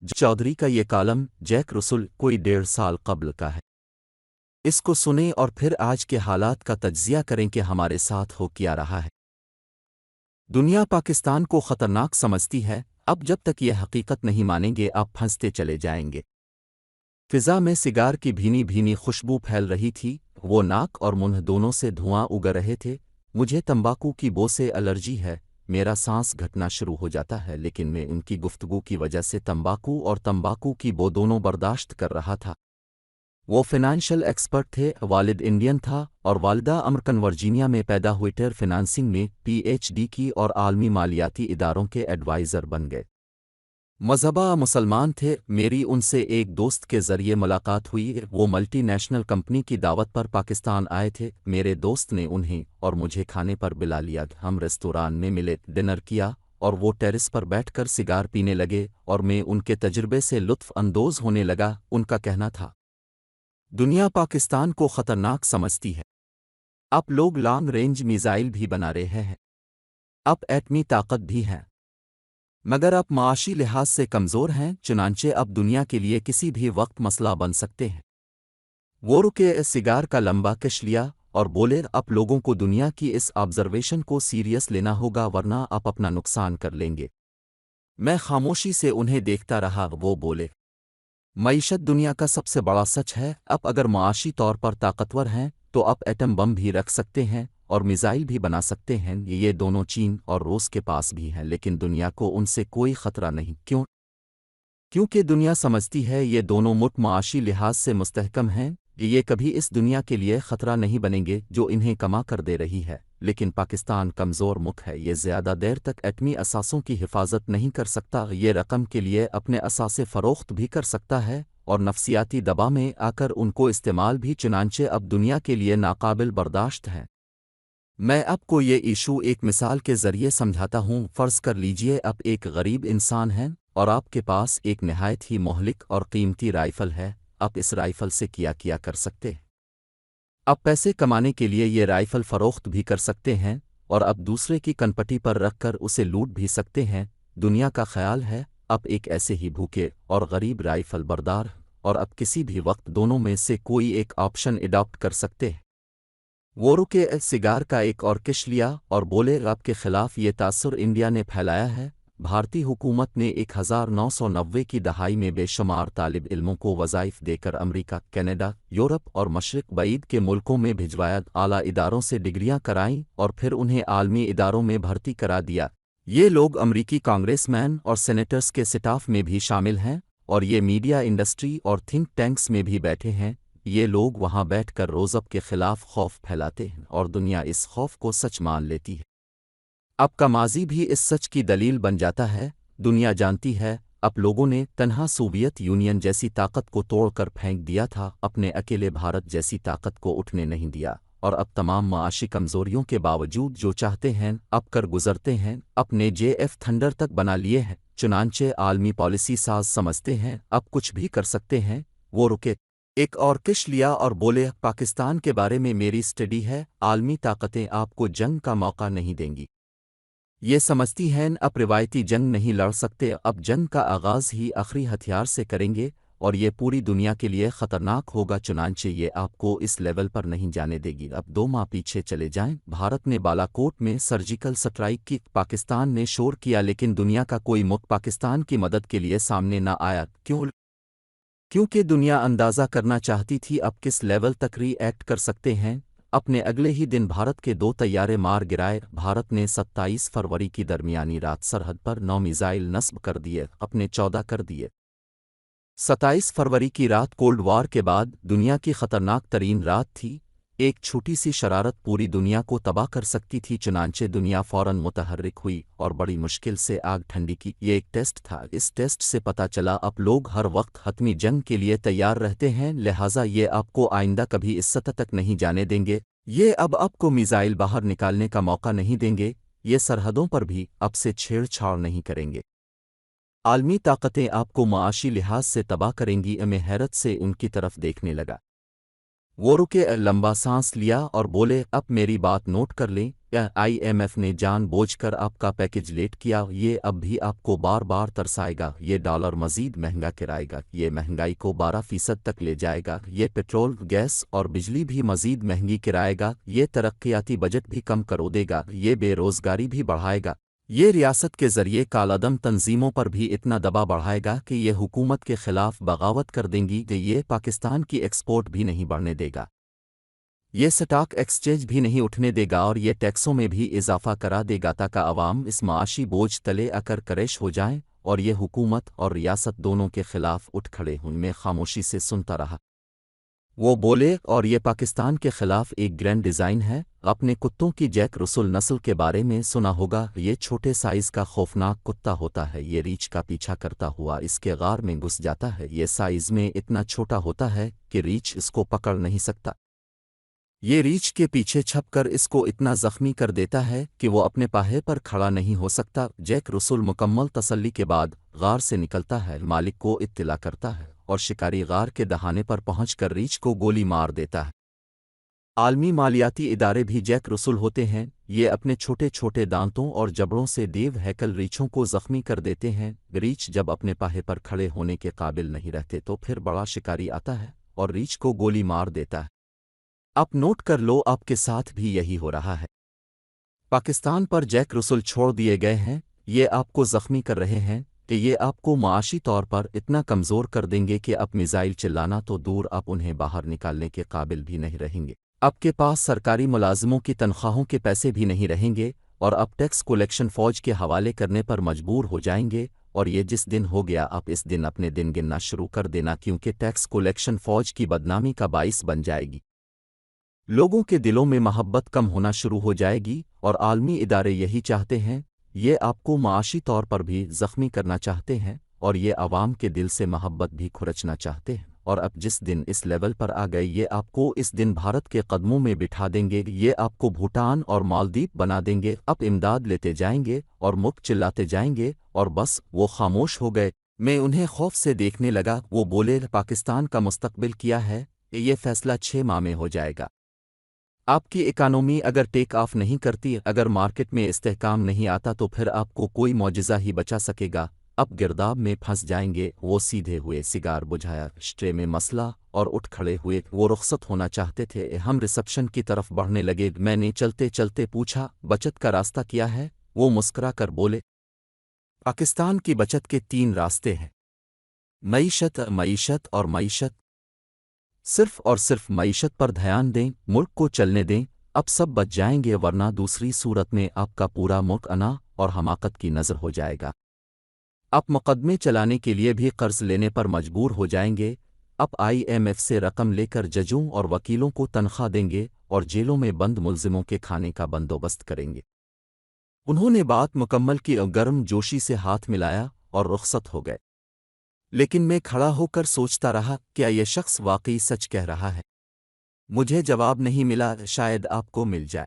चौधरी का ये column Jack रसुल कोई 1.5 साल कबल का है। इसको सुनें और फिर आज के हालात का तज्जिया करें कि हमारे साथ हो क्या रहा है। दुनिया पाकिस्तान को ख़तरनाक समझती है। अब जब तक ये हकीकत नहीं मानेंगे आप फंसते चले जाएंगे। फिज़ा में सिगार की भीनी भीनी खुशबू फैल रही थी। वो नाक और मुंह दोनों से धुआं उग रहे थे। मुझे तंबाकू की बो से एलर्जी है। मेरा सांस घटना शुरू हो जाता है, लेकिन मैं उनकी गुफ्तगू की वजह से तंबाकू और तंबाकू की बो दोनों बर्दाश्त कर रहा था। वो फाइनेंशियल एक्सपर्ट थे। वालिद इंडियन था और वालिदा अमेरिकन वर्जीनिया में पैदा हुई। टेर फिनांसिंग में पीएचडी की और आलमी मालियाती इदारों के एडवाइज़र बन गए। मज़हबा मुसलमान थे। मेरी उनसे एक दोस्त के ज़रिए मुलाकात हुई। वो मल्टी नेशनल कंपनी की दावत पर पाकिस्तान आए थे। मेरे दोस्त ने उन्हें और मुझे खाने पर बुला लिया। हम रेस्तोरां में मिले, डिनर किया और वो टेरेस पर बैठकर सिगार पीने लगे और मैं उनके तजुर्बे से लुत्फ़ अंदोज़ होने लगा। उनका कहना था, दुनिया पाकिस्तान को ख़तरनाक समझती है। अब लोग लॉन्ग रेंज मिसाइल भी बना रहे हैं, अब एटमी ताकत भी है, मगर अब माशी लिहाज से कमज़ोर हैं। चुनांचे अब दुनिया के लिए किसी भी वक्त मसला बन सकते हैं। वो रुके, सिगार का लंबा कश लिया और बोले, अब लोगों को दुनिया की इस ऑब्जर्वेशन को सीरियस लेना होगा, वरना आप अपना नुकसान कर लेंगे। मैं खामोशी से उन्हें देखता रहा। वो बोले, मईशत दुनिया का सबसे बड़ा सच है। अब अगर माशी तौर पर ताकतवर हैं तो अब एटम बम भी रख सकते हैं और मिसाइल भी बना सकते हैं। ये दोनों चीन और रूस के पास भी हैं, लेकिन दुनिया को उनसे कोई खतरा नहीं। क्यों? क्योंकि दुनिया समझती है ये दोनों मुल्क माशी लिहाज से मुस्तहकम हैं। ये कभी इस दुनिया के लिए खतरा नहीं बनेंगे जो इन्हें कमा कर दे रही है। लेकिन पाकिस्तान कमज़ोर मुल्क है। ये ज़्यादा देर तक एटमी असासों की हिफाजत नहीं कर सकता। ये रकम के लिए अपने असासे फ़रोख्त भी कर सकता है और नफसियाती दबाव में आकर उनको इस्तेमाल भी। चुनांचे अब दुनिया के लिए नाकाबिल बर्दाश्त है। मैं आपको ये इशू एक मिसाल के ज़रिए समझाता हूँ। फ़र्ज़ कर लीजिए आप एक गरीब इंसान हैं और आपके पास एक नहायत ही मोहलिक और कीमती राइफ़ल है। आप इस राइफ़ल से क्या कर सकते हैं? अब पैसे कमाने के लिए ये राइफ़ल फ़रोख्त भी कर सकते हैं और अब दूसरे की कनपटी पर रखकर उसे लूट भी सकते हैं। दुनिया का ख़याल है अब एक ऐसे ही भूखे और गरीब राइफ़ल बरदार, और अब किसी भी वक्त दोनों में से कोई एक ऑप्शन एडॉप्ट कर सकते हैं। वो रुके, सिगार का एक और किश लिया और बोले, रब के ख़िलाफ़ ये तासुर इंडिया ने फैलाया है। भारतीय हुकूमत ने 1990 की दहाई में बेशुमार तालिब इल्मों को वज़ाइफ देकर अमेरिका, कनाडा, यूरोप और मशरिक़ बईद के मुल्कों में भिजवाया। आला इदारों से डिग्रियां कराईं और फिर उन्हें आलमी इदारों में भर्ती करा दिया। ये लोग अमरीकी कांग्रेसमैन और सेनेटर्स के स्टाफ में भी शामिल हैं और ये मीडिया इंडस्ट्री और थिंक टैंक्स में भी बैठे हैं। ये लोग वहाँ बैठकर रोज़ब के ख़िलाफ़ खौफ फैलाते हैं और दुनिया इस खौफ को सच मान लेती है। अब का माजी भी इस सच की दलील बन जाता है। दुनिया जानती है अब लोगों ने तन्हा सोवियत यूनियन जैसी ताकत को तोड़कर फेंक दिया था, अपने अकेले भारत जैसी ताकत को उठने नहीं दिया। और अब तमाम माशी कमज़ोरियों के बावजूद जो चाहते हैं अब कर गुजरते हैं। अपने JF थंडर तक बना लिए हैं। चुनांचे आलमी पॉलिसी साज समझते हैं अब कुछ भी कर सकते हैं। वो रुके, एक और किश लिया और बोले, पाकिस्तान के बारे में मेरी स्टडी है। आलमी ताकतें आपको जंग का मौका नहीं देंगी। ये समझती हैं अब रिवायती जंग नहीं लड़ सकते। अब जंग का आगाज़ ही आखिरी हथियार से करेंगे और ये पूरी दुनिया के लिए ख़तरनाक होगा। चुनांचे ये आपको इस लेवल पर नहीं जाने देगी। अब 2 माह पीछे चले जाएं। भारत ने बालाकोट में सर्जिकल स्ट्राइक की। पाकिस्तान ने शोर किया, लेकिन दुनिया का कोई मुल्क पाकिस्तान की मदद के लिए सामने न आया। क्यों? क्योंकि दुनिया अंदाज़ा करना चाहती थी अब किस लेवल तक रिएक्ट कर सकते हैं। अपने अगले ही दिन भारत के 2 तैयारे मार गिराए। भारत ने 27 फरवरी की दरमियानी रात सरहद पर 9 मिसाइल नस्ब कर दिए, अपने 14 कर दिए। 27 फरवरी की रात कोल्ड वॉर के बाद दुनिया की ख़तरनाक तरीन रात थी। एक छोटी सी शरारत पूरी दुनिया को तबाह कर सकती थी। चुनांचे दुनिया फ़ौरन मुतहर्रिक हुई और बड़ी मुश्किल से आग ठंडी की। ये एक टेस्ट था। इस टेस्ट से पता चला अब लोग हर वक्त हतमी जंग के लिए तैयार रहते हैं, लिहाजा ये आपको आइंदा कभी इस सतह तक नहीं जाने देंगे। ये अब आपको मिसाइल बाहर निकालने का मौका नहीं देंगे। ये सरहदों पर भी अब से छेड़छाड़ नहीं करेंगे। आलमी ताकतें आपको माशी लिहाज से तबाह करेंगी। मैं हैरत से उनकी तरफ देखने लगा। वो रुके, लंबा सांस लिया और बोले, अब मेरी बात नोट कर लें। या IMF ने जानबूझकर आपका पैकेज लेट किया, ये अब भी आपको बार बार तरसाएगा, ये डॉलर मज़ीद महंगा कराएगा, ये महंगाई को 12% तक ले जाएगा, ये पेट्रोल, गैस और बिजली भी मज़ीद महंगी कराएगा, ये तरक्याती बजट भी कम करो देगा, ये बेरोज़गारी भी बढ़ाएगा, ये रियासत के ज़रिए कालादम तंजीमों पर भी इतना दबाव बढ़ाएगा कि ये हुकूमत के ख़िलाफ़ बगावत कर देंगी कि ये पाकिस्तान की एक्सपोर्ट भी नहीं बढ़ने देगा, ये स्टॉक एक्सचेंज भी नहीं उठने देगा और ये टैक्सों में भी इजाफा करा देगा ताकि अवाम इस माशी बोझ तले आकर करेश हो जाएं और ये हुकूमत और रियासत दोनों के खिलाफ उठ खड़े उनमें खामोशी से सुनता रहा। वो बोले, और ये पाकिस्तान के खिलाफ एक ग्रैंड डिज़ाइन है। अपने कुत्तों की जैक रसुल नस्ल के बारे में सुना होगा, ये छोटे साइज़ का खौफनाक कुत्ता होता है, ये रीछ का पीछा करता हुआ इसके गार में घुस जाता है, ये साइज़ में इतना छोटा होता है कि रीछ इसको पकड़ नहीं सकता, ये रीछ के पीछे छपकर इसको इतना ज़ख्मी कर देता है कि वो अपने पाहे पर खड़ा नहीं हो सकता। जैक रसुल मुकम्मल तसल्ली के बाद गार से निकलता है, मालिक को इत्तला करता है और शिकारी गार के दहाने पर पहुंचकर रीछ को गोली मार देता है। आलमी मालियाती इदारे भी जैक रसुल होते हैं, ये अपने छोटे छोटे दांतों और जबड़ों से देव हैकल रीछों को ज़ख्मी कर देते हैं। रीछ जब अपने पाहे पर खड़े होने के काबिल नहीं रहते तो फिर बड़ा शिकारी आता है और रीछ को गोली मार देता है। अब नोट कर लो, आपके साथ भी यही हो रहा है। पाकिस्तान पर जैक रसुल छोड़ दिए गए हैं, ये आपको ज़ख्मी कर रहे हैं कि ये आपको माशी तौर पर इतना कमज़ोर कर देंगे कि अब मिज़ाइल चिल्लाना तो दूर, आप उन्हें बाहर निकालने के काबिल भी नहीं रहेंगे। आपके पास सरकारी मुलाजिमों की तनख्वाहों के पैसे भी नहीं रहेंगे और अब टैक्स कलेक्शन फ़ौज के हवाले करने पर मजबूर हो जाएंगे। और ये जिस दिन हो गया, आप इस दिन अपने दिन गिनना शुरू कर देना, क्योंकि टैक्स कलेक्शन फ़ौज की बदनामी का बाइस बन जाएगी। लोगों के दिलों में मोहब्बत कम होना शुरू हो जाएगी और आलमी इदारे यही चाहते हैं, ये आपको माशी तौर पर भी ज़ख्मी करना चाहते हैं और ये आवाम के दिल से मोहब्बत भी खुरचना चाहते हैं। और अब जिस दिन इस लेवल पर आ गए, ये आपको इस दिन भारत के कदमों में बिठा देंगे, ये आपको भूटान और मालदीव बना देंगे। अब इमदाद लेते जाएंगे और मुक्त चिल्लाते जाएंगे और बस वो खामोश हो गए। मैं उन्हें खौफ से देखने लगा। वो बोले, पाकिस्तान का मुस्तकबिल क्या है, ये फैसला 6 माह में हो जाएगा। आपकी इकानमी अगर टेक ऑफ नहीं करती, अगर मार्केट में इस्तेहकाम नहीं आता, तो फिर आपको कोई मौजिज़ा ही बचा सकेगा। अब गिरदाब में फंस जाएंगे। वो सीधे हुए, सिगार बुझाया, स्ट्रे में मसला और उठ खड़े हुए। वो रुखसत होना चाहते थे। हम रिसेप्शन की तरफ बढ़ने लगे। मैंने चलते चलते पूछा, बचत का रास्ता क्या है? वो मुस्करा कर बोले, पाकिस्तान की बचत के 3 रास्ते हैं, मईशत, मईशत और मईशत। सिर्फ और सिर्फ मईशत पर ध्यान दें, मुल्क को चलने दें, अब सब बच जाएंगे, वरना दूसरी सूरत में आपका पूरा मुल्क अना और हमाकत की नज़र हो जाएगा। आप मुकदमे चलाने के लिए भी कर्ज लेने पर मजबूर हो जाएंगे। अब IMF से रकम लेकर जजों और वकीलों को तनख्वाह देंगे और जेलों में बंद मुलजिमों के खाने का बंदोबस्त करेंगे। उन्होंने बात मुकम्मल की और गर्म जोशी से हाथ मिलाया और रुखसत हो गए। लेकिन मैं खड़ा होकर सोचता रहा, क्या यह शख्स वाकई सच कह रहा है? मुझे जवाब नहीं मिला। शायद आपको मिल जाए।